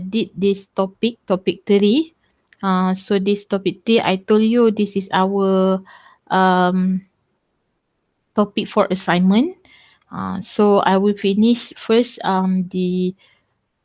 did this topic 3. So this topic 3, I told you this is our um, topic for assignment. So I will finish first the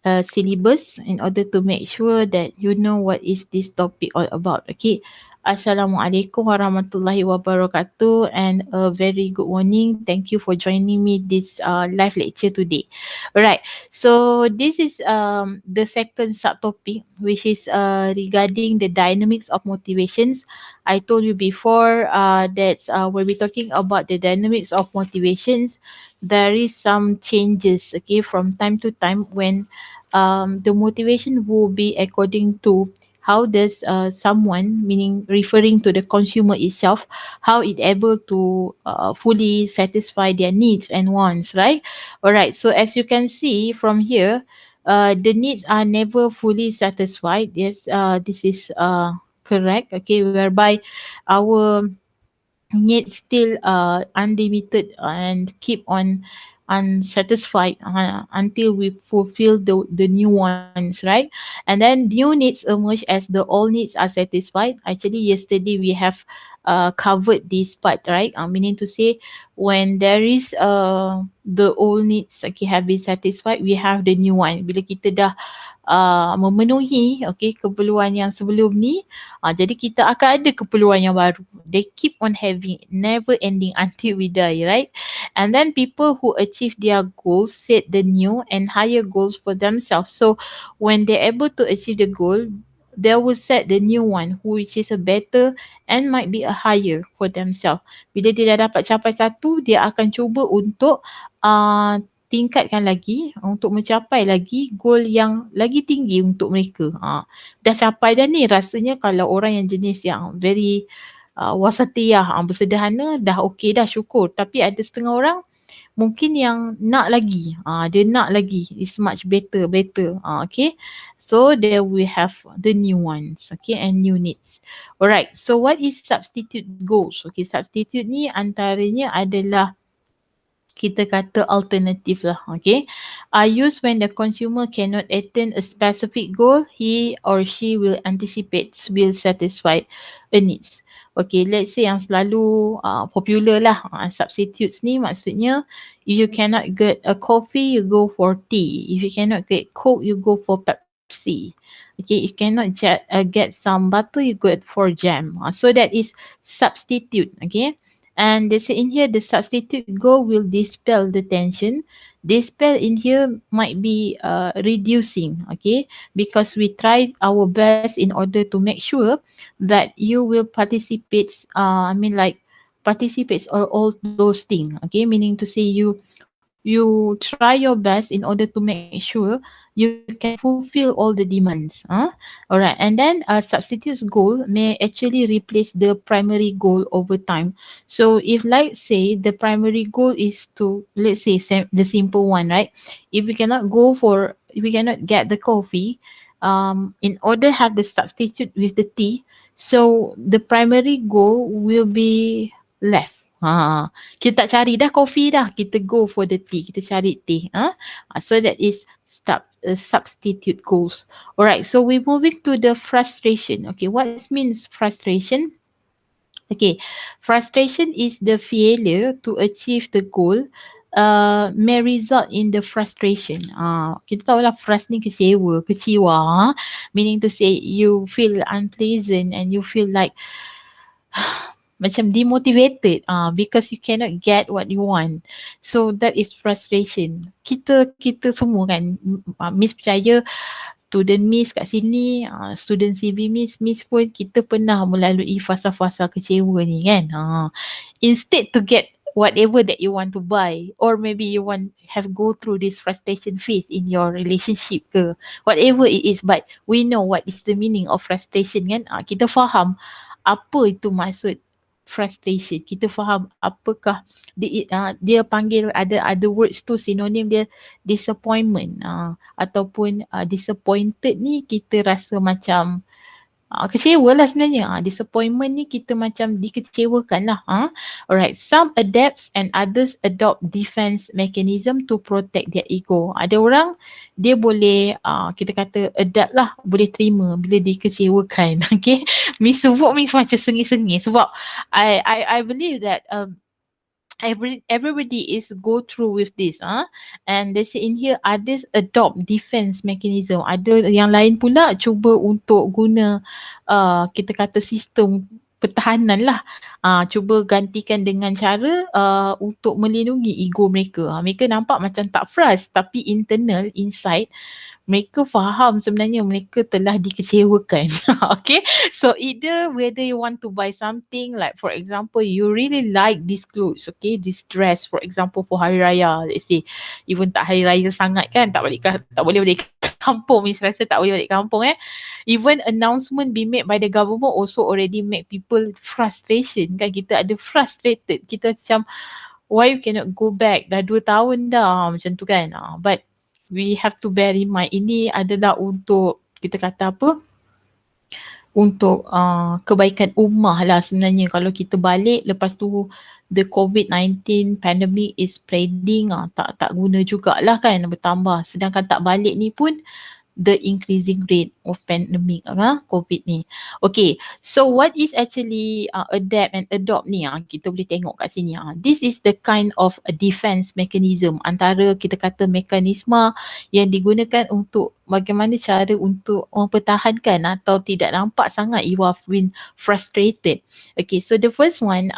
syllabus in order to make sure that you know what is this topic all about. Okay. Assalamualaikum warahmatullahi wabarakatuh and a very good morning. Thank you for joining me this live lecture today. Alright. So this is the second subtopic, which is regarding the dynamics of motivations. I told you before that when we're talking about the dynamics of motivations, there is some changes, okay, from time to time when the motivation will be according to how does someone, meaning referring to the consumer itself, how it able to fully satisfy their needs and wants, right? All right. So as you can see from here, the needs are never fully satisfied. Yes, this is correct. Okay, whereby our needs still unlimited and keep on unsatisfied until we fulfill the new ones, right? And then new needs emerge as the old needs are satisfied. Actually yesterday we have covered this part, right? Meaning to say when there is the old needs okay have been satisfied, we have the new one bila kita dah memenuhi okay keperluan yang sebelum ni, jadi kita akan ada keperluan yang baru. They keep on having, never ending until we die, right? And then people who achieve their goals set the new and higher goals for themselves. So when they're able to achieve the goal, they will set the new one which is a better and might be a higher for themselves. Bila dia dah dapat capai satu, dia akan cuba untuk uh, tingkatkan lagi untuk mencapai lagi goal yang lagi tinggi untuk mereka. Dah capai dah ni, rasanya kalau orang yang jenis yang very wasatiyah, bersederhana, dah okey dah, syukur. Tapi ada setengah orang mungkin yang nak lagi. Dia nak lagi. It's much better. Okay. So there we have the new ones. Okay. And new needs. Alright. So what is substitute goals? Okay. Substitute ni antaranya adalah kita kata alternative lah, okay. Are used when the consumer cannot attain a specific goal, he or she will anticipate, will satisfy a needs. Okay, let's say yang selalu popular lah substitutes ni, maksudnya if you cannot get a coffee, you go for tea. If you cannot get Coke, you go for Pepsi. Okay, if you cannot get some butter, you go for jam. So that is substitute, okay. And they say in here the substitute goal will dispel the tension. Dispel in here might be reducing, okay, because we tried our best in order to make sure that you will participate. Participates all those things, okay, meaning to say you try your best in order to make sure you can fulfill all the demands. Alright, and then a substitute's goal may actually replace the primary goal over time. So if like say the primary goal is to, let's say the simple one, right? If we cannot get the coffee, in order have the substitute with the tea, so the primary goal will be left. Kita tak cari dah coffee dah, kita go for the tea, kita cari tea. So that is substitute goals. Alright, so we're moving to the frustration. Okay, what means frustration? Okay, frustration is the failure to achieve the goal may result in the frustration. Kita tahu lah frust ni kecewa. Meaning to say you feel unpleasant and you feel like macam demotivated because you cannot get what you want. So that is frustration. Kita semua kan, Miss percaya student Miss kat sini, student CV Miss pun kita pernah melalui fasa-fasa kecewa ni kan. Instead to get whatever that you want to buy, or maybe you want have go through this frustration phase in your relationship ke, whatever it is, but we know what is the meaning of frustration kan. Kita faham apa itu maksud frustration. Kita faham apakah dia panggil ada words tu sinonim dia disappointment ataupun disappointed ni kita rasa macam Kecewa lah sebenarnya. Disappointment ni kita macam dikecewakan lah. Alright, some adapts and others adopt defense mechanism to protect their ego. Ada orang dia boleh kita kata adapt lah, boleh terima bila dikecewakan. Okay, mi sebut mi macam sengih-sengih sebab I believe that everybody is go through with this and they say in here others adopt defense mechanism, ada yang lain pula cuba untuk guna kita kata sistem pertahanan lah, cuba gantikan dengan cara untuk melindungi ego mereka. Mereka nampak macam tak frust tapi internal inside mereka faham sebenarnya mereka telah dikecewakan. Okay, so either whether you want to buy something, like for example you really like this clothes, okay, this dress for example for hari raya, let's say even tak hari raya sangat kan, tak boleh balik kampung, Miss rasa tak boleh balik kampung even announcement be made by the government also already make people frustration kan, kita ada frustrated, kita macam why you cannot go back, dah 2 tahun dah macam tu kan. But we have to bear in mind ini adalah untuk kita kata apa, untuk kebaikan ummah lah sebenarnya. Kalau kita balik lepas tu the COVID-19 pandemic is spreading, tak guna jugalah kan, bertambah. Sedangkan tak balik ni pun the increasing rate of pandemic COVID ni. Okay, so what is actually adapt and adopt ni? Kita boleh tengok kat sini. This is the kind of a defense mechanism, antara kita kata mekanisme yang digunakan untuk bagaimana cara untuk mempertahankan atau tidak nampak sangat you have been frustrated. Okay, so the first one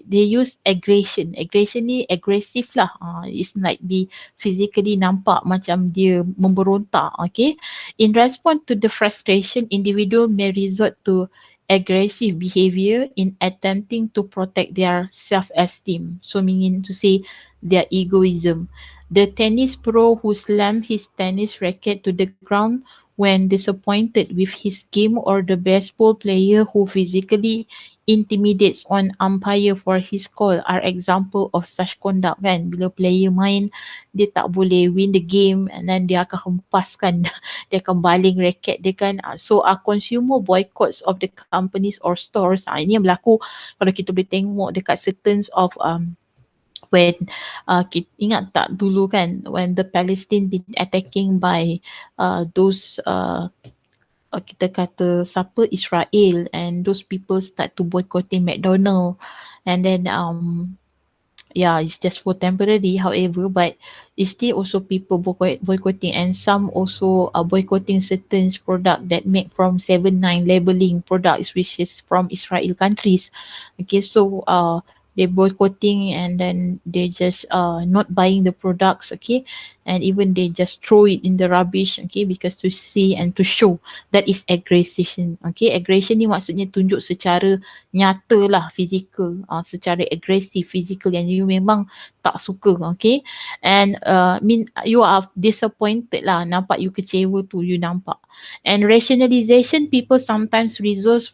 they use aggression. Aggression ni agresif lah. It's like be physically nampak macam dia memberontak. Okay, in response to the frustration, individual may resort to aggressive behavior in attempting to protect their self-esteem. So meaning to say their egoism. The tennis pro who slammed his tennis racket to the ground when disappointed with his game, or the baseball player who physically intimidates on umpire for his call are example of such conduct kan. Bila player main, dia tak boleh win the game and then dia akan hempaskan, dia akan baling raket dia kan. So consumer boycotts of the companies or stores. Ini yang berlaku kalau kita boleh tengok dekat certain of when kita ingat tak dulu kan, when the Palestine been attacking by those kita kata siapa, Israel, and those people start to boycotting McDonald, and then yeah, it's just for temporary however, but it's still also people boycotting, and some also boycotting certain product that make from 7-9 labeling products which is from Israel countries. Okay, so they boycotting and then they just not buying the products, okay, and even they just throw it in the rubbish, okay, because to see and to show that is aggression. Okay, aggression ni maksudnya tunjuk secara nyata lah, physical, secara agresif, physical yang you memang tak suka, okay, and mean you are disappointed lah, nampak you kecewa tu, you nampak. And rationalization, people sometimes resolve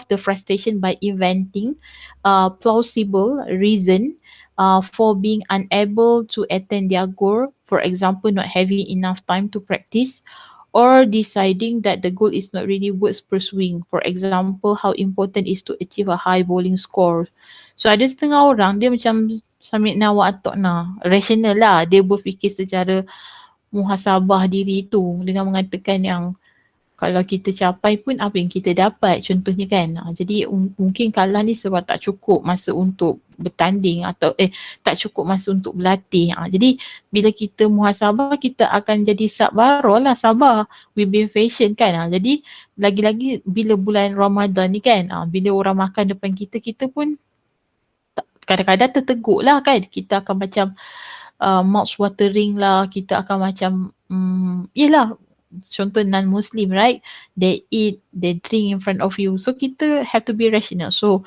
the frustration by inventing plausible reason for being unable to attain their goal. For example, not having enough time to practice, or deciding that the goal is not really worth pursuing. For example, how important is to achieve a high bowling score. So ada setengah orang dia macam samit nawak atok na, rational lah, dia berfikir secara muhasabah diri tu dengan mengatakan yang kalau kita capai pun apa yang kita dapat, contohnya kan. Jadi mungkin kalah ni sebab tak cukup masa untuk bertanding atau tak cukup masa untuk berlatih. Jadi bila kita muhasabah, kita akan jadi sabar lah, sabar, we be patient kan. Jadi lagi-lagi bila bulan Ramadan ni kan, bila orang makan depan kita, kita pun kadang-kadang terteguk lah kan. Kita akan macam mouth watering lah, kita akan macam yelah, contoh non-Muslim, right? They eat, they drink in front of you. So kita have to be rational. So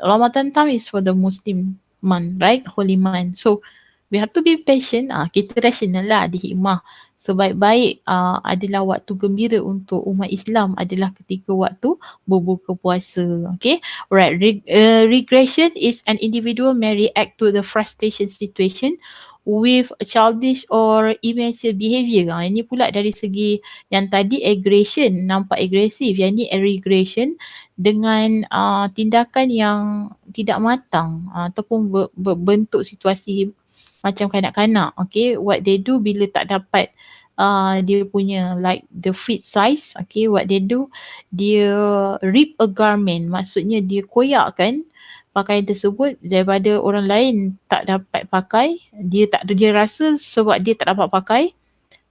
Ramadan time is for the Muslim month, right? Holy month. So we have to be patient. Kita rational lah, dihikmah. So baik-baik adalah waktu gembira untuk umat Islam adalah ketika waktu berbuka puasa. Okay. Alright. Regression is an individual may react to the frustration situation with childish or immature behavior. Ini pula dari segi yang tadi aggression, nampak agresif. Yang ni regression dengan tindakan yang tidak matang ataupun berbentuk situasi macam kanak-kanak. Okay, what they do bila tak dapat dia punya like the fit size, okay, what they do, dia rip a garment, maksudnya dia koyakkan pakaian tersebut daripada orang lain tak dapat pakai, dia rasa sebab dia tak dapat pakai,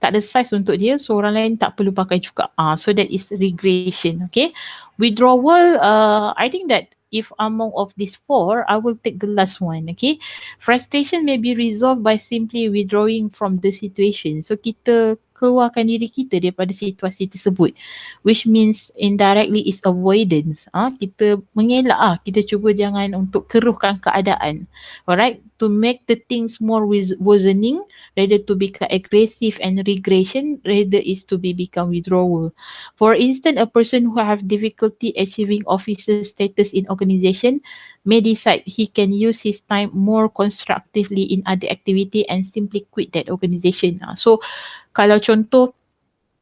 tak ada size untuk dia, so orang lain tak perlu pakai juga. So that is regression. Okay, withdrawal, I think that if among of these four, I will take the last one. Okay, frustration may be resolved by simply withdrawing from the situation. So kita keluarkan diri kita daripada situasi tersebut, which means indirectly is avoidance. Kita mengelak kita cuba jangan untuk keruhkan keadaan. Alright, to make the things more worsening, rather to become aggressive, and regression rather is to become withdrawal. For instance, a person who have difficulty achieving officer status in organization may decide he can use his time more constructively in other activity and simply quit that organization. So kalau contoh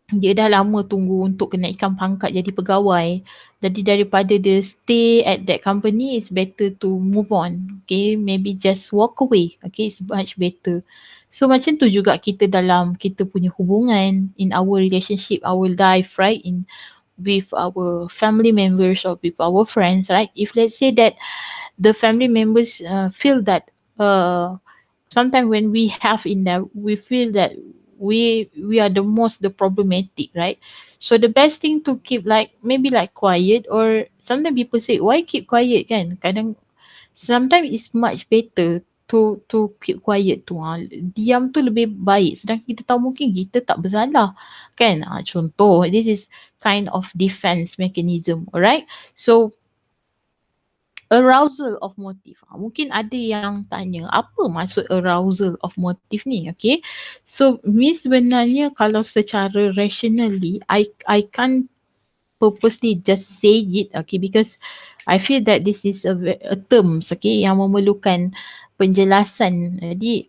dia dah lama tunggu untuk kenaikan pangkat jadi pegawai, jadi daripada dia stay at that company, it's better to move on. Okay, maybe just walk away. Okay, it's much better. So macam tu juga kita dalam kita punya hubungan, in our relationship, our life, right, in with our family members or with our friends, right? If let's say that the family members feel that sometimes when we have in that, we feel that we are the most the problematic, right? So the best thing to keep like maybe like quiet, or sometimes people say why keep quiet kan, kadang sometimes it's much better to keep quiet tu. Diam tu lebih baik, sedang kita tahu mungkin kita tak bersalah kan. Contoh, this is kind of defense mechanism. Alright, so arousal of motive. Mungkin ada yang tanya, apa maksud arousal of motive ni? Okay, so Miss sebenarnya kalau secara rationally, I can't purposely just say it, okay, because I feel that this is a terms, okay, yang memerlukan penjelasan. Jadi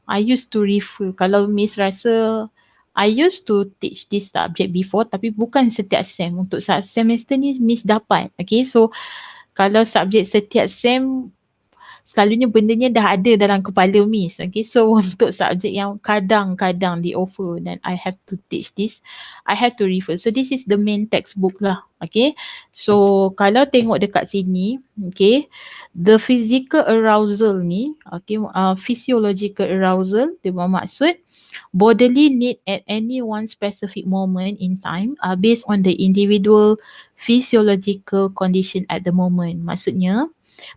I used to refer, kalau Miss rasa I used to teach this subject before, tapi bukan setiap sem. Untuk semester ni Miss dapat, okay, so kalau subjek setiap sem, selalunya bendanya dah ada dalam kepala Miss. Okay, so untuk subjek yang kadang-kadang di offer dan I have to teach this, I have to refer. So this is the main textbook lah. Okay, so kalau tengok dekat sini, okay, the physical arousal ni, okay, physiological arousal, dia bermaksud bodily need at any one specific moment in time based on the individual physiological condition at the moment. Maksudnya,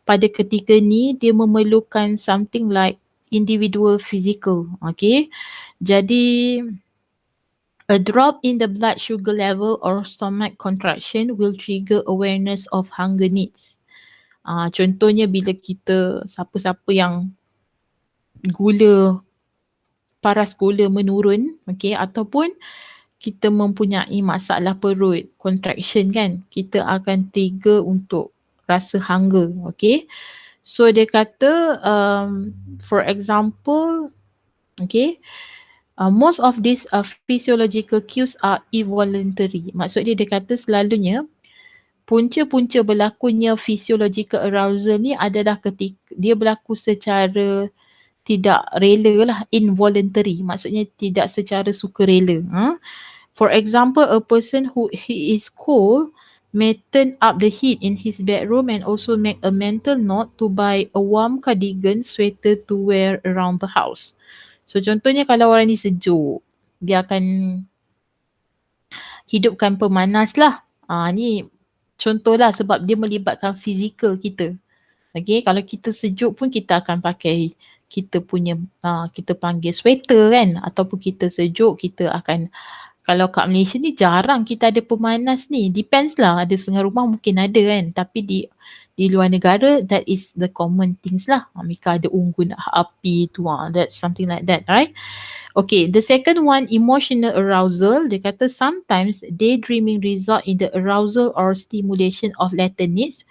pada ketika ni dia memerlukan something like individual physical. Okay, jadi a drop in the blood sugar level or stomach contraction will trigger awareness of hunger needs. Contohnya bila kita, siapa-siapa yang gula, paras gula menurun, okay, ataupun kita mempunyai masalah perut, contraction kan, kita akan trigger untuk rasa hunger. Okay, so dia kata for example, okay, most of these physiological cues are involuntary. Maksud dia kata selalunya punca-punca berlakunya physiological arousal ni adalah ketika dia berlaku secara tidak rela lah, involuntary, maksudnya tidak secara sukarela. For example, a person who he is cold may turn up the heat in his bedroom and also make a mental note to buy a warm cardigan sweater to wear around the house. So contohnya kalau orang ni sejuk, dia akan hidupkan pemanas lah. Ni contohlah sebab dia melibatkan fizikal kita. Okay, kalau kita sejuk pun kita akan pakai kita punya, kita panggil sweater kan, ataupun kita sejuk kita akan, kalau kat Malaysia ni jarang kita ada pemanas ni, depends lah, ada setengah rumah mungkin ada kan, tapi di luar negara that is the common things lah. Mereka ada unggun api tu, that's something like that, right? Okay, the second one, emotional arousal. Dia kata sometimes daydreaming result in the arousal or stimulation of latent needs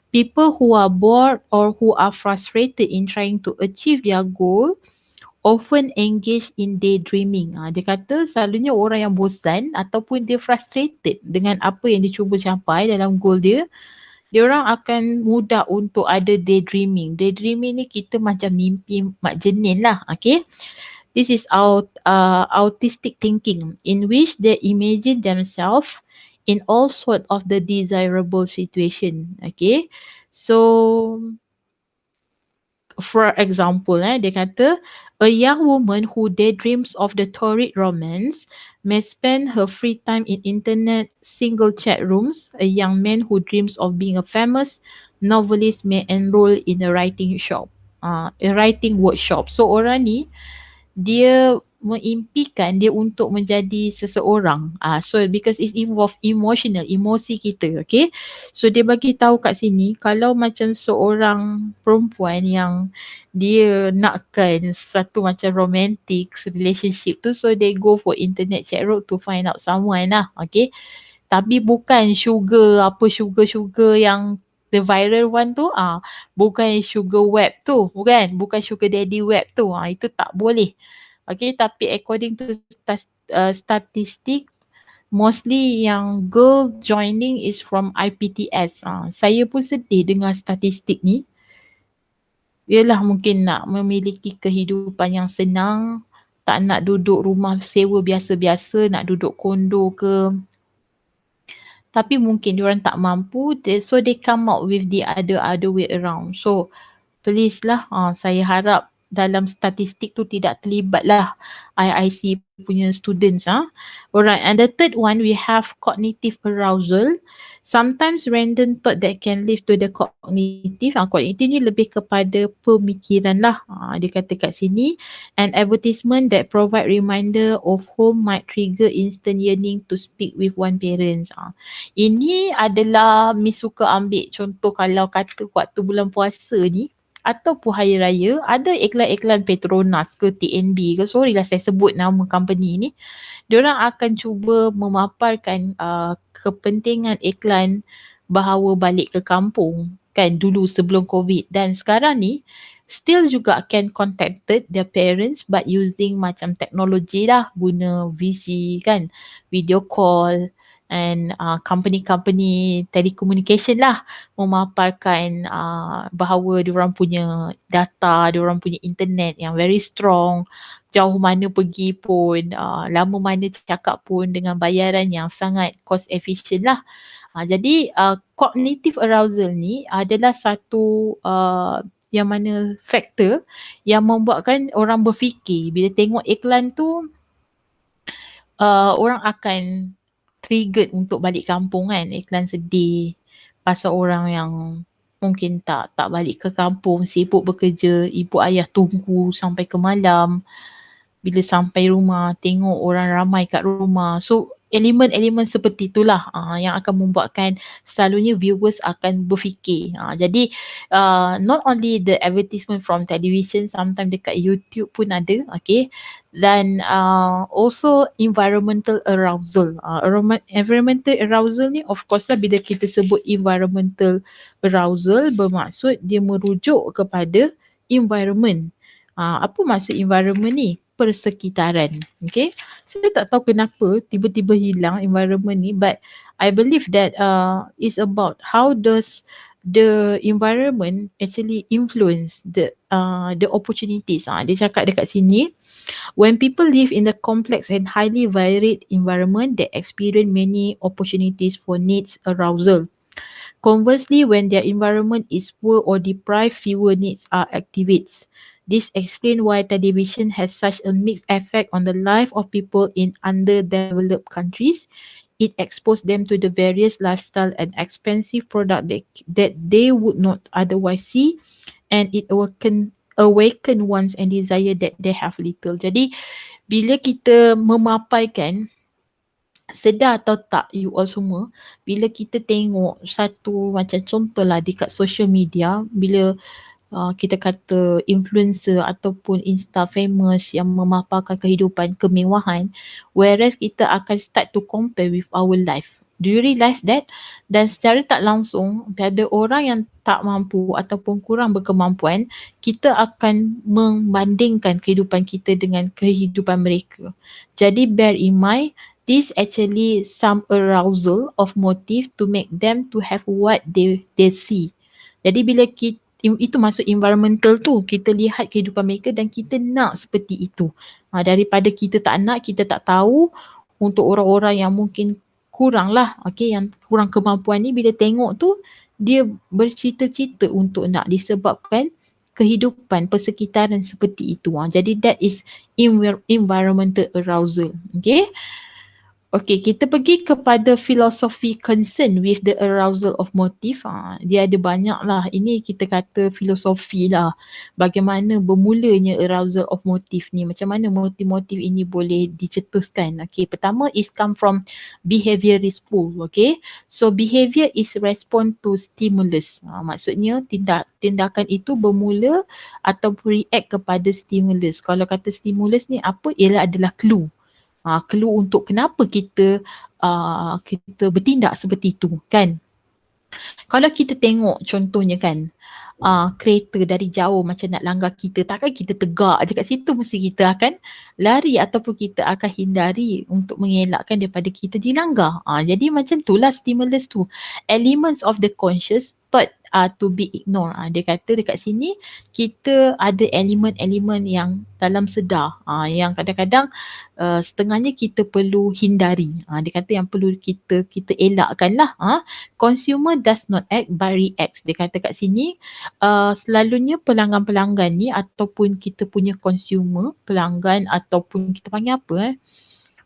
People who are bored or who are frustrated in trying to achieve their goal often engage in daydreaming. Dia kata selalunya orang yang bosan ataupun dia frustrated dengan apa yang dia cuba capai dalam goal dia, dia orang akan mudah untuk ada daydreaming. Daydreaming ni kita macam mimpi mak jenin lah. Okay. This is autistic thinking in which they imagine themselves in all sort of the desirable situation. Okay. So for example, dia kata, a young woman who daydreams of the torrid romance may spend her free time in internet single chat rooms. A young man who dreams of being a famous novelist may enroll in a writing workshop. So orang ni dia mengimpikan dia untuk menjadi seseorang. So because it involve emotional, emosi kita, okay? So dia bagi tahu kat sini kalau macam seorang perempuan yang dia nakkan satu macam romantic relationship tu, so they go for internet chat room to find out someone lah, okay? Tapi bukan sugar yang the viral one tu, bukan sugar web tu, bukan sugar daddy web tu, itu tak boleh. Okay, tapi according to statistik, mostly yang girl joining is from IPTS. Saya pun sedih dengar statistik ni. Yelah mungkin nak memiliki kehidupan yang senang, tak nak duduk rumah sewa biasa-biasa, nak duduk kondo ke. Tapi mungkin diorang tak mampu, so they come out with the other way around. So please lah, saya harap dalam statistik tu tidak terlibat lah IIC punya students. Alright, and the third one we have cognitive arousal. Sometimes random thought that can lead to the cognitive. Cognitive ni lebih kepada pemikiran lah. Dia kata kat sini, an advertisement that provide reminder of home might trigger instant yearning to speak with one parents. Ini adalah Miss suka ambil contoh kalau kata waktu bulan puasa ni ataupun hari raya, ada iklan-iklan Petronas ke TNB ke, sorry lah saya sebut nama company ni, diorang akan cuba memaparkan kepentingan iklan bahawa balik ke kampung kan dulu sebelum COVID, dan sekarang ni still juga can contacted their parents but using macam teknologi lah, guna VC kan, video call, and company telecommunication lah memaparkan bahawa diorang punya data, diorang punya internet yang very strong, jauh mana pergi pun, lama mana cakap pun dengan bayaran yang sangat cost efficient lah. Jadi cognitive arousal ni adalah satu yang mana faktor yang membuatkan orang berfikir bila tengok iklan tu, orang akan triggered untuk balik kampung kan. Iklan sedih pasal orang yang mungkin tak balik ke kampung, sibuk bekerja, ibu ayah tunggu sampai ke malam. Bila sampai rumah tengok orang ramai kat rumah. So elemen-elemen seperti itulah yang akan membuatkan selalunya viewers akan berfikir. Jadi not only the advertisement from television, sometimes dekat YouTube pun ada, okay. Dan also environmental arousal. Environmental arousal ni of course lah, bila kita sebut environmental arousal bermaksud dia merujuk kepada environment. Apa maksud environment ni? Persekitaran. Okay. Saya tak tahu kenapa tiba-tiba hilang environment ni, but I believe that it's about how does the environment actually influence the opportunities. Dia cakap dekat sini, when people live in a complex and highly varied environment, they experience many opportunities for needs arousal. Conversely, when their environment is poor or deprived, fewer needs are activated. This explains why television has such a mixed effect on the life of people in underdeveloped countries. It exposes them to the various lifestyle and expensive product that they would not otherwise see, and it awaken one's and desire that they have little. Jadi bila kita memapaikan, sedar atau tak you all semua, bila kita tengok satu macam contoh lah dekat social media, bila kita kata influencer ataupun insta famous yang memaparkan kehidupan kemewahan, whereas kita akan start to compare with our life. Do you realize that? Dan secara tak langsung, pada orang yang tak mampu ataupun kurang berkemampuan, kita akan membandingkan kehidupan kita dengan kehidupan mereka. Jadi bear in mind, this actually some arousal of motive to make them to have what they see. Jadi bila kita, itu masuk environmental tu, kita lihat kehidupan mereka dan kita nak seperti itu. Daripada kita tak nak, kita tak tahu, untuk orang-orang yang mungkin kurang lah, okay, yang kurang kemampuan ni, bila tengok tu, dia bercita-cita untuk nak, disebabkan kehidupan persekitaran seperti itu. Jadi that is environmental arousal. Okay. Okey, kita pergi kepada filosofi concern with the arousal of motive. Dia ada banyak lah. Ini kita kata filosofi lah. Bagaimana bermulanya arousal of motive ni. Macam mana motif-motif ini boleh dicetuskan. Okey, pertama is come from behaviorist school. Okey, so behavior is respond to stimulus. Maksudnya tindakan itu bermula ataupun react kepada stimulus. Kalau kata stimulus ni apa? Ialah adalah clue. Clue untuk kenapa kita bertindak seperti itu, kan? Kalau kita tengok contohnya kan, kereta dari jauh macam nak langgar kita, takkan kita tegak je kat situ, mesti kita akan lari ataupun kita akan hindari untuk mengelakkan daripada kita dilanggar. Jadi macam itulah stimulus tu. Elements of the conscious thought to be ignored. Dia kata dekat sini kita ada elemen-elemen yang dalam sedar, yang kadang-kadang setengahnya kita perlu hindari. Dia kata yang perlu kita elakkan lah. Consumer does not act but reacts. Dia kata kat sini selalunya pelanggan-pelanggan ni ataupun kita punya consumer, pelanggan ataupun kita panggil apa,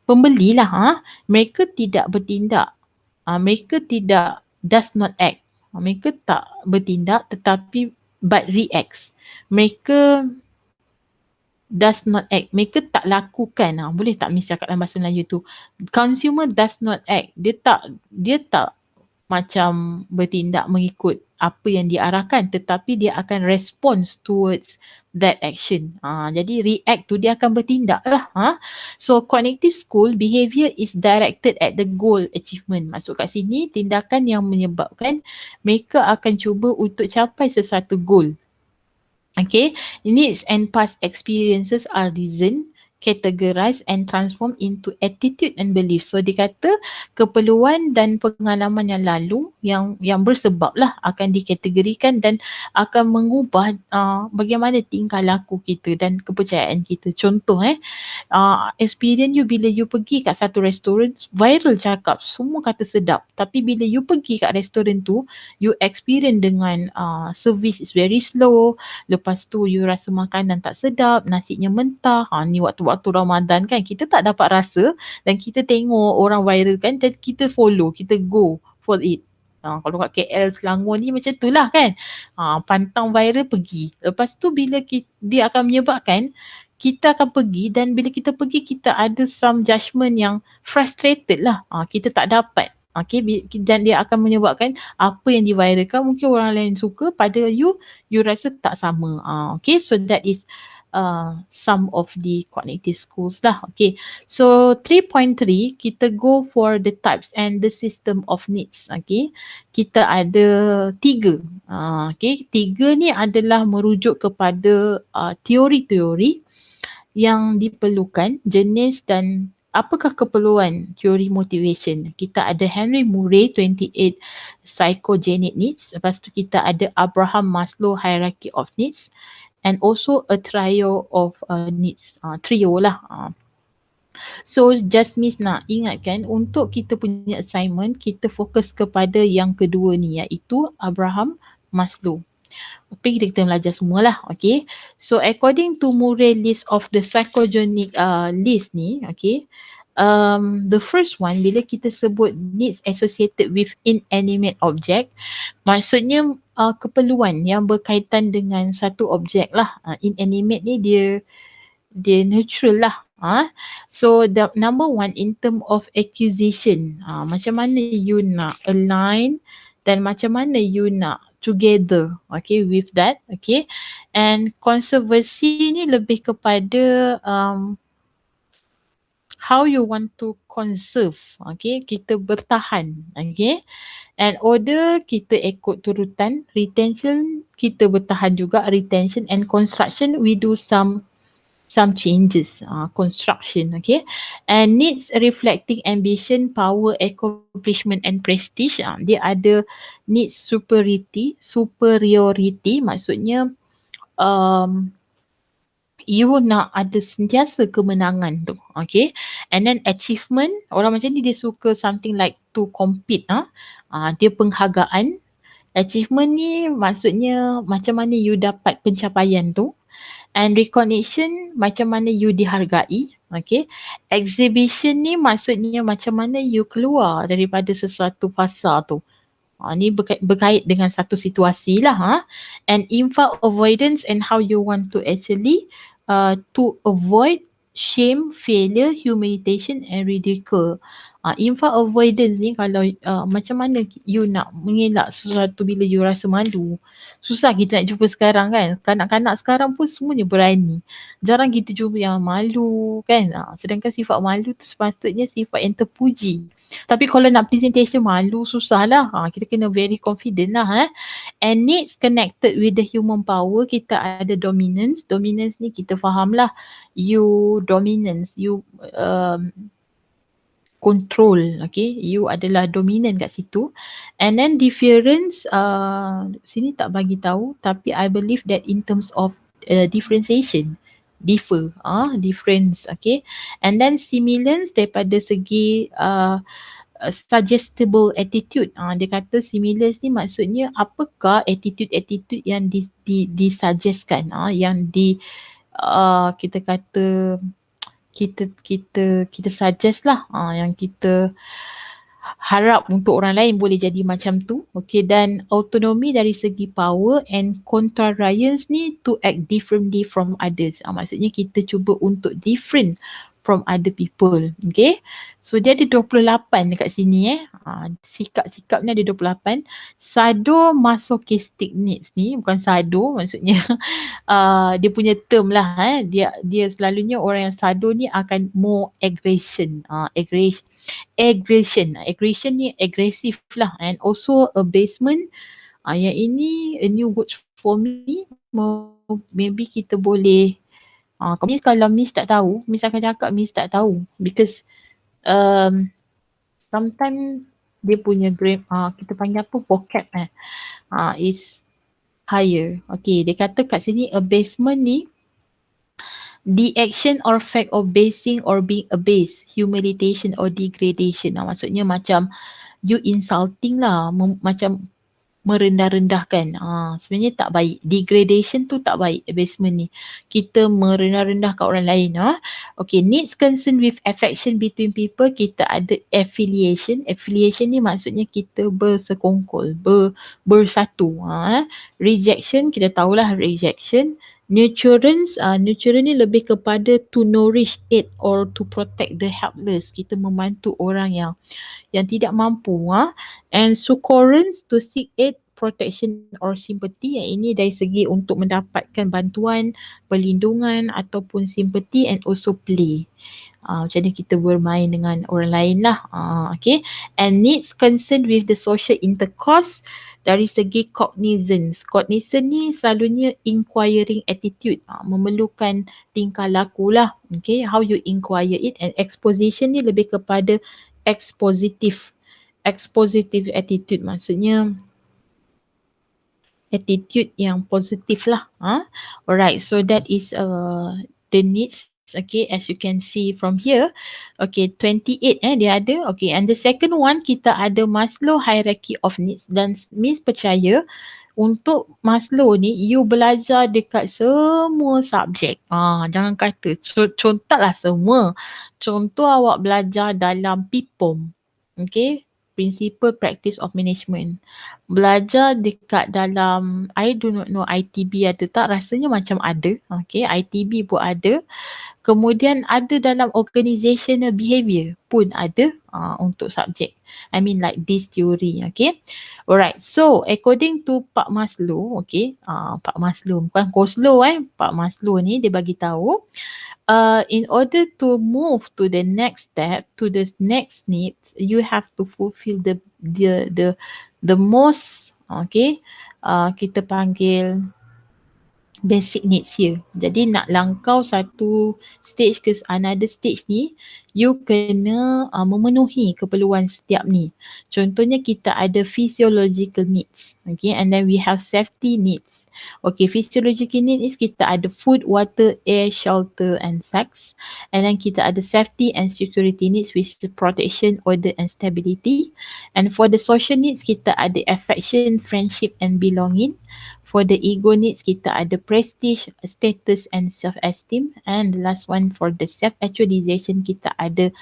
pembeli lah, mereka tidak bertindak. Mereka tidak does not act. Mereka tak bertindak tetapi but reacts. Mereka does not act. Mereka tak lakukan. Boleh tak Miss cakap dalam bahasa Melayu tu? Consumer does not act. Dia tak macam bertindak mengikut apa yang diarahkan, tetapi dia akan response towards that action. Jadi react tu dia akan bertindak lah. So cognitive school behavior is directed at the goal achievement. Masuk kat sini tindakan yang menyebabkan mereka akan cuba untuk capai sesuatu goal. Okay, needs and past experiences are reasoned, categorized and transformed into attitude and belief. So dia kata keperluan dan pengalaman yang lalu yang bersebab lah akan dikategorikan dan akan mengubah bagaimana tingkah laku kita dan kepercayaan kita. Contoh experience you bila you pergi kat satu restoran, viral cakap, semua kata sedap. Tapi bila you pergi kat restoran tu, you experience dengan service is very slow. Lepas tu you rasa makanan tak sedap, nasinya mentah. Ni waktu-waktu Ramadan kan, kita tak dapat rasa dan kita tengok orang viral kan dan kita follow, kita go for it. Kalau kat KL, Selangor ni macam tu lah kan. Pantang viral pergi. Lepas tu bila dia akan menyebabkan kita akan pergi dan bila kita pergi kita ada some judgement yang frustrated lah. Kita tak dapat. Okay, dan dia akan menyebabkan apa yang diviralkan mungkin orang lain suka, pada you rasa tak sama. Okay, so that is some of the cognitive schools lah. Okay, so 3.3 kita go for the types and the system of needs. Okay, kita ada 3. Okay, 3 ni adalah merujuk kepada teori-teori yang diperlukan, jenis dan apakah keperluan teori motivation. Kita ada Henry Murray 28 psychogenic needs. Lepas tu kita ada Abraham Maslow hierarchy of needs and also a trio of needs. Trio lah. So just Miss nak ingatkan untuk kita punya assignment, kita fokus kepada yang kedua ni, iaitu Abraham Maslow. Tapi kita belajar semualah. Okay, so according to Murray list of the psychogenic list ni, okay, the first one bila kita sebut needs associated with inanimate object, maksudnya keperluan yang berkaitan dengan satu objek lah. Inanimate ni dia neutral lah. So the number one in term of acquisition, macam mana you nak align dan macam mana you nak together, okay, with that, okay. And conservancy ni lebih kepada how you want to conserve, okay, kita bertahan, okay. And order kita ikut turutan, retention kita bertahan juga, retention, and construction we do some changes, construction, okay. And needs reflecting ambition, power, accomplishment, and prestige. Dia ada needs superiority maksudnya um, you nak ada sentiasa kemenangan tu, okay. And then achievement, orang macam ni dia suka something like to compete, dia penghargaan. Achievement ni maksudnya macam mana you dapat pencapaian tu. And recognition, macam mana you dihargai, okay. Exhibition ni maksudnya macam mana you keluar daripada sesuatu fasa tu. Ni berkait dengan satu situasi lah. And info avoidance and how you want to actually to avoid shame, failure, humiliation and ridicule. Info avoidance ni kalau macam mana you nak mengelak sesuatu bila you rasa malu. Susah kita nak jumpa sekarang kan. Kanak-kanak sekarang pun semuanya berani. Jarang kita jumpa yang malu kan. Sedangkan sifat malu tu sepatutnya sifat yang terpuji. Tapi kalau nak presentation malu susah lah. Kita kena very confident lah. And needs connected with the human power, kita ada dominance. Dominance ni kita faham lah. You dominance, you control, okay. You adalah dominant kat situ. And then difference, sini tak bagi tahu, tapi I believe that in terms of differentiation, difference, okay. And then similance daripada segi suggestible attitude. Dia kata similance ni maksudnya apakah attitude-attitude yang disuggestkan, yang kita kata kita suggest lah, yang kita harap untuk orang lain boleh jadi macam tu, okay. Dan autonomy dari segi power, and contrariance ni to act differently from others. Maksudnya kita cuba untuk different from other people, okay. So dia ada 28 dekat sini sikap-sikap ni ada 28. Sadomasochistic needs ni, bukan sado maksudnya dia punya term lah. Dia selalunya orang yang sado ni akan more aggression. Aggression ni agresif lah. And also abasement, yang ini a new words for me. Maybe kita boleh kalau Miss tak tahu, Miss akan cakap Miss tak tahu, because sometimes dia punya grade, kita panggil apa, vocab is higher. Okay, dia kata kat sini abasement ni the action or fact of basing or being abased, humiliation or degradation. Maksudnya macam you insulting lah, macam merendah-rendahkan. Sebenarnya tak baik. Degradation tu tak baik, abasement ni. Kita merendah-rendahkan orang lain. Okay, needs concern with affection between people, kita ada affiliation. Affiliation ni maksudnya kita bersekongkol, bersatu. Rejection, kita tahulah rejection. Nurturance, nurturance ni lebih kepada to nourish, aid or to protect the helpless. Kita membantu orang yang tidak mampu. And succurrence, to seek aid, protection or sympathy. Yang ini dari segi untuk mendapatkan bantuan, perlindungan ataupun sympathy, and also play. Macam mana kita bermain dengan orang lain lah. Okay. And needs concern with the social intercourse dari segi cognizance. Cognizance ni selalunya inquiring attitude. Memerlukan tingkah laku lah. Okay. How you inquire it. And exposition ni lebih kepada expositive attitude, maksudnya attitude yang positif lah. Alright, so that is the needs. Okay, as you can see from here. Okay, 28 dia ada. Okay, and the second one kita ada Maslow hierarchy of needs. Dan Miss percaya untuk Maslow ni you belajar dekat semua subjek. Jangan kata contohlah semua. Contoh awak belajar dalam PIPOM. Okay, Principle Practice of Management. Belajar dekat dalam, I do not know ITB ada tak, rasanya macam ada. Okay, ITB pun ada. Kemudian ada dalam organizational behavior pun ada untuk subjek. I mean like this theory. Okay. Alright. So according to Pak Maslow. Okay. Pak Maslow. Bukan Koslow Pak Maslow ni dia bagi tahu. in order to move to the next step, to the next needs, you have to fulfill the most, okay, kita panggil basic needs here. Jadi nak langkau satu stage ke another stage ni, you kena memenuhi keperluan setiap ni. Contohnya kita ada physiological needs. Okay, and then we have safety needs. Okay, physiological needs is kita ada food, water, air, shelter and sex. And then kita ada safety and security needs which is protection, order and stability. And for the social needs, kita ada affection, friendship and belonging. For the ego needs, kita ada prestige, status and self-esteem. And the last one for the self-actualization, kita ada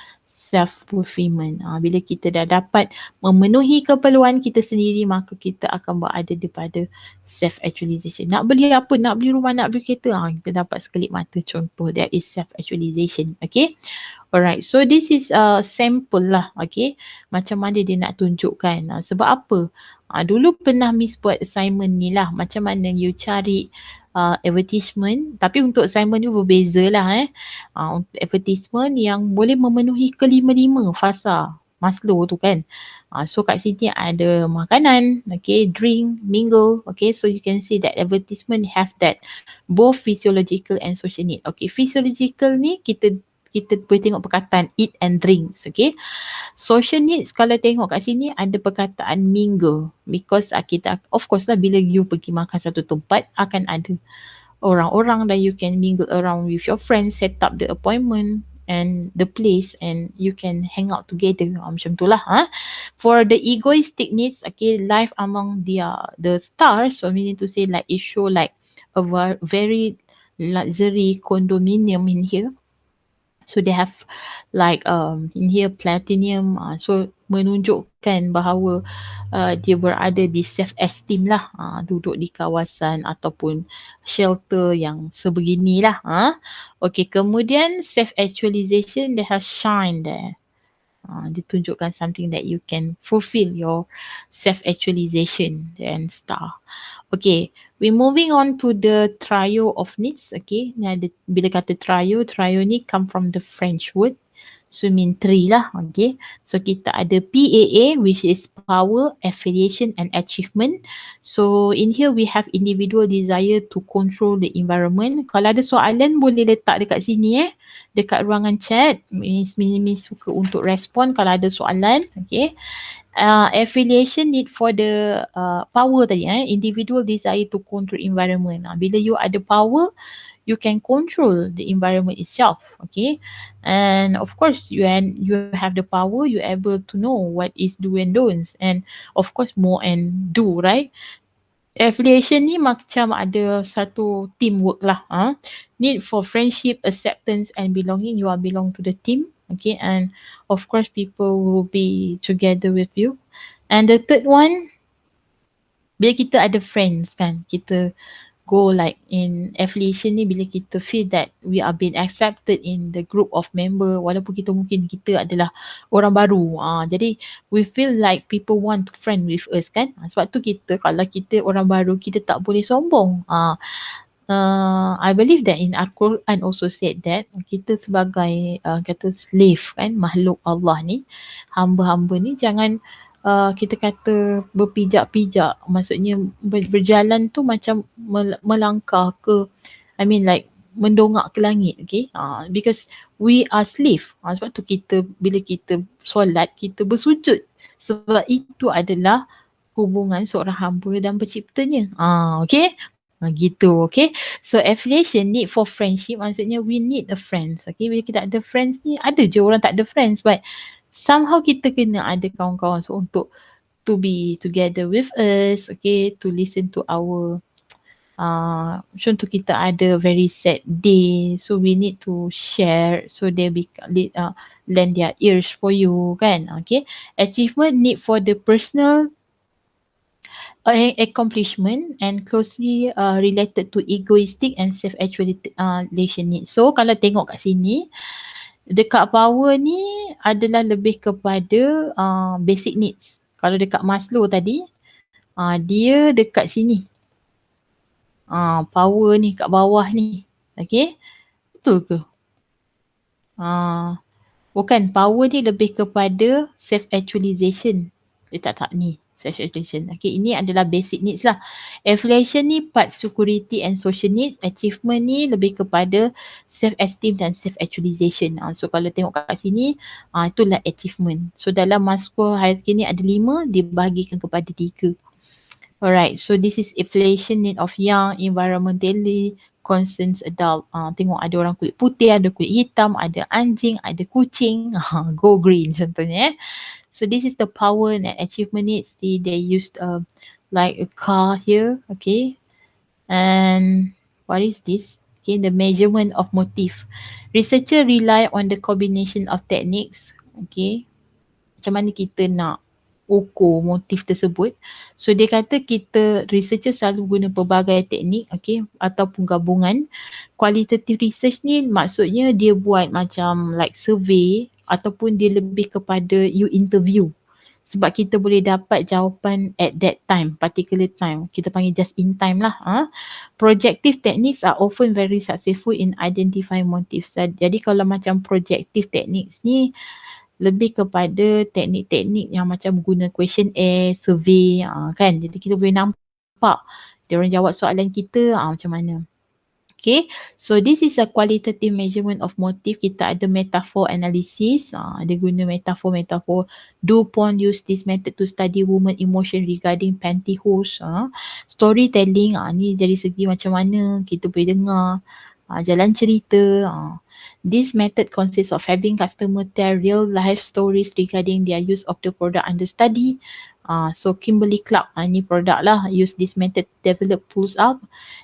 self-fulfillment. Bila kita dah dapat memenuhi keperluan kita sendiri, maka kita akan berada pada self-actualization. Nak beli apa, nak beli rumah, nak beli kereta, kita dapat sekelip mata contoh. That is self-actualization. Okay. Alright, so this is a sample lah, okay. Macam mana dia nak tunjukkan. Sebab apa? Dulu pernah Miss buat assignment ni lah. Macam mana you cari advertisement. Tapi untuk assignment ni berbeza lah. Untuk advertisement yang boleh memenuhi kelima-lima fasa Maslow tu kan. So kat sini ada makanan, okay, drink, mingle, okay. So you can see that advertisement have that both physiological and social need. Okay, physiological ni kita boleh tengok perkataan eat and drinks, okay. Social needs kalau tengok kat sini ada perkataan mingle because kita of course lah bila you pergi makan satu tempat akan ada orang-orang that you can mingle around with your friends, set up the appointment and the place and you can hang out together. Macam tu lah. For the egoistic needs, okay, life among the stars, so meaning to say like it show like a very luxury condominium in here. So they have like in here platinum. So menunjukkan bahawa dia berada di self-esteem lah. Duduk di kawasan ataupun shelter yang sebeginilah. Okay, kemudian self-actualization, they have shine there. Ditunjukkan something that you can fulfill your self-actualization and star. Okay, we moving on to the trio of needs. Okay, ni ada, bila kata trio ni come from the French word. So mean three lah. Okay, so kita ada PAA which is power, affiliation and achievement. So in here we have individual desire to control the environment. Kalau ada soalan boleh letak dekat sini dekat ruangan chat. Miss suka untuk respon kalau ada soalan. Okay. Affiliation need for the power tadi, individual desire to control environment. Bila you ada power, you can control the environment itself. Okay. And of course you have the power, you able to know what is do and don'ts, and of course more and do, right? Affiliation ni macam ada satu teamwork lah. Need for friendship, acceptance and belonging. You are belong to the team. Okay, and of course people will be together with you. And the third one, bila kita ada friends kan, kita go like in affiliation ni, bila kita feel that we are being accepted in the group of member, walaupun kita adalah orang baru, jadi we feel like people want to friend with us kan. Sebab tu kita, kalau kita orang baru, kita tak boleh sombong. I believe that in Al-Quran also said that kita sebagai kata slave kan, makhluk Allah ni, hamba-hamba ni, jangan kita kata berpijak-pijak, maksudnya berjalan tu macam melangkah ke, I mean like mendongak ke langit, okay. Because we are slave. Sebab tu kita bila kita solat, kita bersujud, sebab itu adalah hubungan seorang hamba dan penciptanya. Okay. Gitu, okay. So affiliation, need for friendship, maksudnya we need a friends. Okay, bila kita ada friends ni, ada je orang tak ada friends, but somehow kita kena ada kawan-kawan so untuk to be together with us, okay, to listen to our contoh kita ada very sad day, so we need to share, so they lend their ears for you kan. Okay, achievement, need for the personal accomplishment and closely related to egoistic and self-actualization needs. So kalau tengok kat sini, dekat power ni adalah lebih kepada basic needs. Kalau dekat Maslow tadi, dia dekat sini. Power ni kat bawah ni. Okay, betul ke? Uh, Bukan, power ni lebih kepada self-actualization. Dia tak ni, self-actualization. Okay, ini adalah basic needs lah. Affiliation ni part security and social needs. Achievement ni lebih kepada self-esteem dan self-actualization. So kalau tengok kat sini, itulah achievement. So dalam Maslow hierarchy ni ada 5, dibahagikan kepada 3. Alright, so this is affiliation need of young, environmentally conscious adult. Tengok ada orang kulit putih, ada kulit hitam, ada anjing, ada kucing. Go green contohnya. So this is the power and achievement needs. They used like a car here, okay. And what is this? Okay, the measurement of motif. Researcher rely on the combination of techniques. Okay, macam mana kita nak ukur motif tersebut. So dia kata kita researcher selalu guna pelbagai teknik, okay, ataupun gabungan. Qualitative research ni maksudnya dia buat macam like survey ataupun dia lebih kepada you interview. Sebab kita boleh dapat jawapan at that time, particular time. Kita panggil just in time lah. Projective techniques are often very successful in identifying motifs. Jadi kalau macam projective techniques ni, lebih kepada teknik-teknik yang macam guna questionnaire, survey kan. Jadi kita boleh nampak dia orang jawab soalan kita macam mana. Okay, so this is a qualitative measurement of motive. Kita ada metaphor analysis. Dia guna metaphor. DuPont use this method to study woman emotion regarding pantyhose. Storytelling, ni dari segi macam mana kita boleh dengar. Jalan cerita. This method consists of having customer tell real life stories regarding their use of the product under study. So Kimberly Clark, ni product lah, use this method to develop pulls up.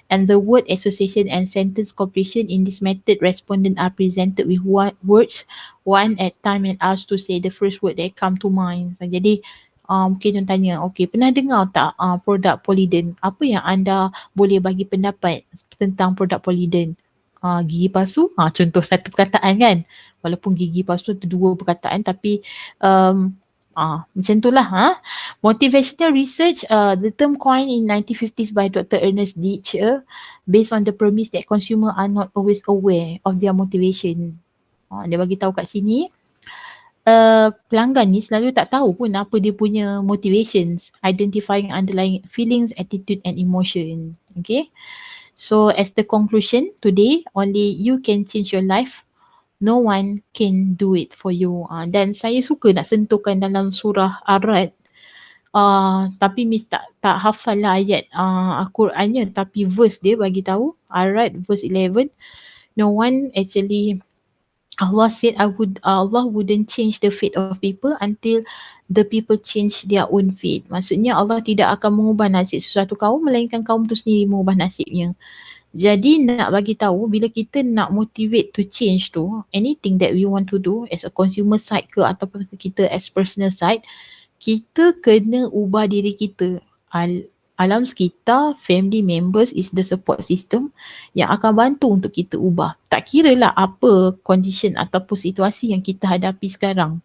And the word association and sentence completion in this method, respondents are presented with words one at time and asked to say the first word that come to mind. Jadi mungkin orang tanya, okay, pernah dengar tak produk Polident? Apa yang anda boleh bagi pendapat tentang produk Polident? Gigi palsu, contoh satu perkataan kan. Walaupun gigi palsu tu 2 perkataan tapi macam itulah. Motivational research, the term coined in 1950s by Dr. Ernest Ditcher based on the premise that consumers are not always aware of their motivation. Dia bagi tahu kat sini, pelanggan ni selalu tak tahu pun apa dia punya motivations, identifying underlying feelings, attitude and emotion. Okay. So as the conclusion today, only you can change your life. No one can do it for you. Dan saya suka nak sentuhkan dalam surah Ar-Ra'd. Tapi Miss tak hafal lah ayat Al-Qurannya, tapi verse dia bagi tahu, Ar-Ra'd verse 11. No one actually, Allah said Allah wouldn't change the fate of people until the people change their own fate. Maksudnya Allah tidak akan mengubah nasib sesuatu kaum melainkan kaum tu sendiri mengubah nasibnya. Jadi nak bagi tahu, bila kita nak motivate to change tu, anything that we want to do as a consumer side ke ataupun kita as personal side, kita kena ubah diri kita. Alam sekitar, family members is the support system yang akan bantu untuk kita ubah. Tak kira lah apa condition ataupun situasi yang kita hadapi sekarang.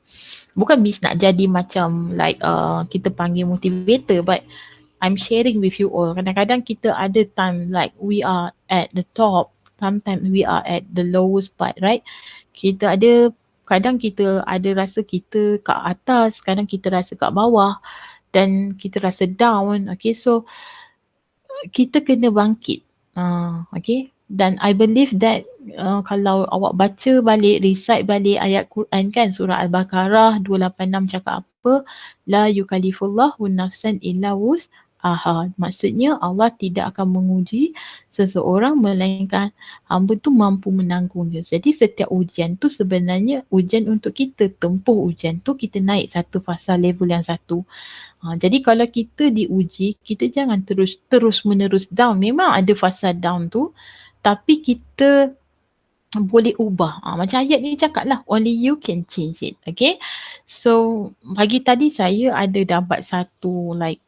Bukan Miss nak jadi macam like kita panggil motivator, but I'm sharing with you all. Kadang-kadang kita ada time like we are at the top, sometimes we are at the lowest part, right? Kadang kita ada rasa kita kat atas, kadang kita rasa kat bawah dan kita rasa down. Okay, so kita kena bangkit. Okay, dan I believe that kalau awak baca balik, recite balik ayat Quran kan, surah Al-Baqarah 286 cakap apa? La yukallifullahu nafsan illa wus'aha. Maksudnya Allah tidak akan menguji seseorang melainkan hamba tu mampu menanggungnya. Jadi setiap ujian tu sebenarnya ujian untuk kita tempuh ujian tu, kita naik satu fasa level yang satu. Jadi kalau kita diuji, kita jangan terus menerus down. Memang ada fasa down tu, tapi kita boleh ubah. Macam ayat ni cakap lah, only you can change it. Okay. So pagi tadi saya ada dapat satu like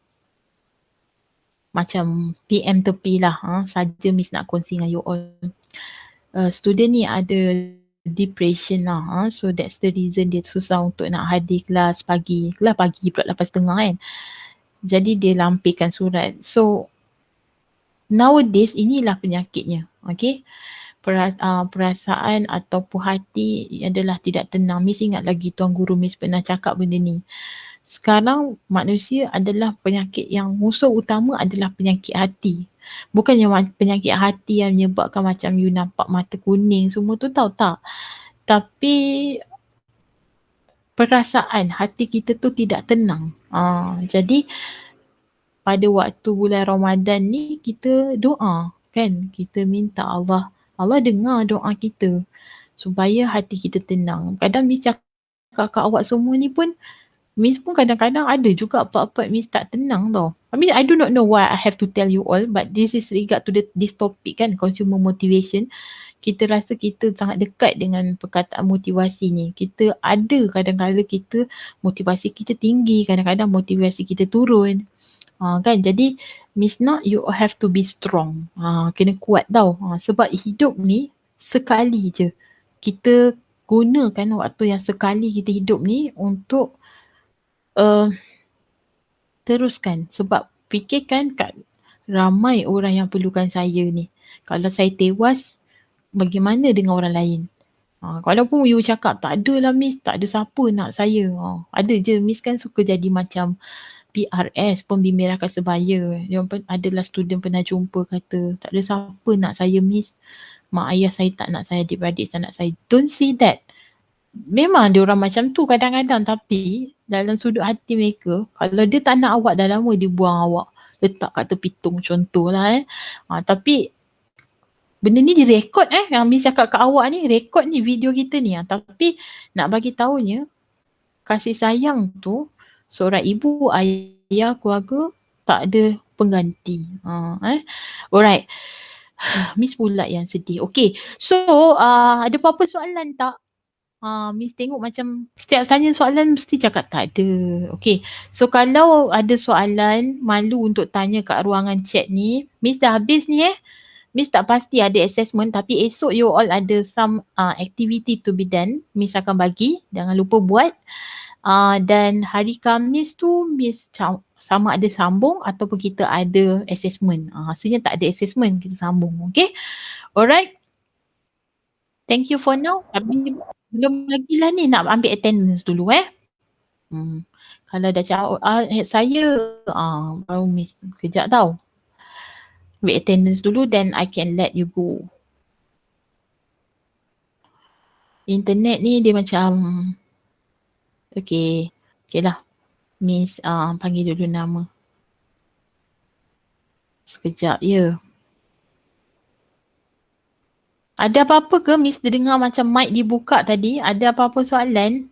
macam PM tepi lah. Saja Miss nak kongsi dengan you all. Student ni ada depression lah. So that's the reason dia susah untuk nak hadir kelas pagi. Kelas pagi pula 8.30 kan. Jadi dia lampirkan surat. So nowadays inilah penyakitnya. Okay. perasaan ataupun hati adalah tidak tenang. Miss ingat lagi Tuan Guru Miss pernah cakap benda ni. Sekarang manusia adalah penyakit yang musuh utama adalah penyakit hati. Bukannya penyakit hati yang menyebabkan macam you nampak mata kuning semua tu, tahu tak. Tapi perasaan hati kita tu tidak tenang. Jadi pada waktu bulan Ramadan ni kita doa kan. Kita minta Allah dengar doa kita supaya hati kita tenang. Kadang Miss cakap kat awak semua ni pun, Miss pun kadang-kadang ada juga part-part Miss tak tenang tau. I mean, I do not know why I have to tell you all, but this is regard to this topic kan, consumer motivation. Kita rasa kita sangat dekat dengan perkataan motivasi ni. Kita ada kadang-kadang kita motivasi kita tinggi, kadang-kadang motivasi kita turun. Kan, jadi Miss Nak, you have to be strong. Kena kuat tau. Sebab hidup ni sekali je. Kita gunakan waktu yang sekali kita hidup ni untuk teruskan. Sebab fikirkan kat ramai orang yang perlukan saya ni. Kalau saya tewas, bagaimana dengan orang lain? Kalaupun you cakap tak ada lah Miss, tak ada siapa nak saya. Ada je, Miss kan suka jadi macam PRS, pembimbing rakyat sebaya. Yang adalah student pernah jumpa kata, tak ada siapa nak saya Miss. Mak ayah saya tak nak saya, adik-beradik tak nak saya. Don't say that. Memang dia orang macam tu kadang-kadang, tapi dalam sudut hati mereka, kalau dia tak nak awak dah lama dia buang awak. Letak kat tepi tung contohlah tapi benda ni direkod yang Miss cakap kat awak ni, rekod ni video kita ni. Tapi nak bagi tahunya, kasih sayang tu seorang ibu, ayah, keluarga tak ada pengganti. Alright. Miss pula yang sedih. Okay. So, ada apa-apa soalan tak? Miss tengok macam setiap tanya soalan mesti cakap tak ada. Okay. So, kalau ada soalan, malu untuk tanya kat ruangan chat ni. Miss dah habis ni Miss tak pasti ada assessment, tapi esok you all ada some activity to be done. Miss akan bagi. Jangan lupa buat. Dan hari Khamis tu Miss sama ada sambung ataupun kita ada assessment. Hasilnya tak ada assessment, kita sambung. Okay. Alright. Thank you for now. Tapi belum lagi lah ni nak ambil attendance dulu Kalau dah jawab saya baru Miss kejap tau. Ambil attendance dulu, then I can let you go. Internet ni dia macam okay lah. Miss panggil dulu nama. Sekejap ya. Ada apa-apa ke Miss dengar macam mic dibuka tadi? Ada apa-apa soalan?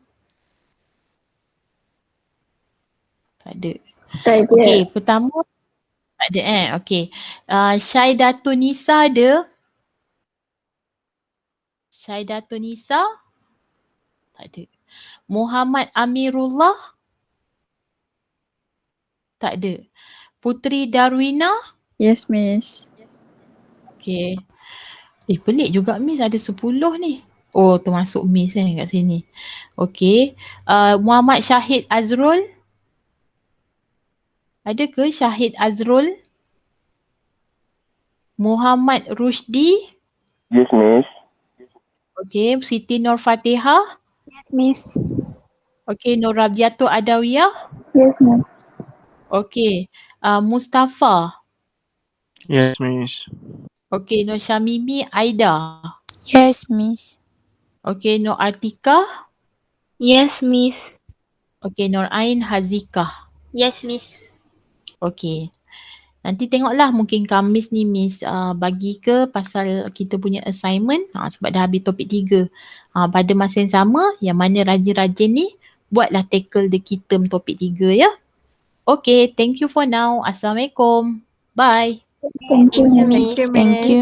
Tak ada. Okay, pertama tak ada okay. Syaidatun Nisa ada? Syaidatun Nisa? Tak ada. Muhammad Amirullah? Tak ada. Putri Darwina? Yes, Miss. Okay. Pelik juga Miss, ada 10 ni. Oh, termasuk Miss kat sini. Okay. Muhammad Syahid Azrul? Ada ke Syahid Azrul? Muhammad Rushdi? Yes, Miss. Okay. Siti Nur Fatihah? Yes, Miss. Okay. Nur Rabiatul Adawiyah? Yes, Miss. Okay. Mustafa? Yes, Miss. Okay. Nur Syamimi Aida? Yes, Miss. Okay. Nur Artika? Yes, Miss. Okay. Nur Ain Hazikah? Yes, Miss. Okay. Nanti tengoklah mungkin Khamis ni Miss bagi ke pasal kita punya assignment. Sebab dah habis topik 3. Pada masa yang sama, yang mana rajin-rajin ni, buatlah tackle the key term topik 3 ya. Okay, thank you for now. Assalamualaikum. Bye. Thank you, Miss. Thank you.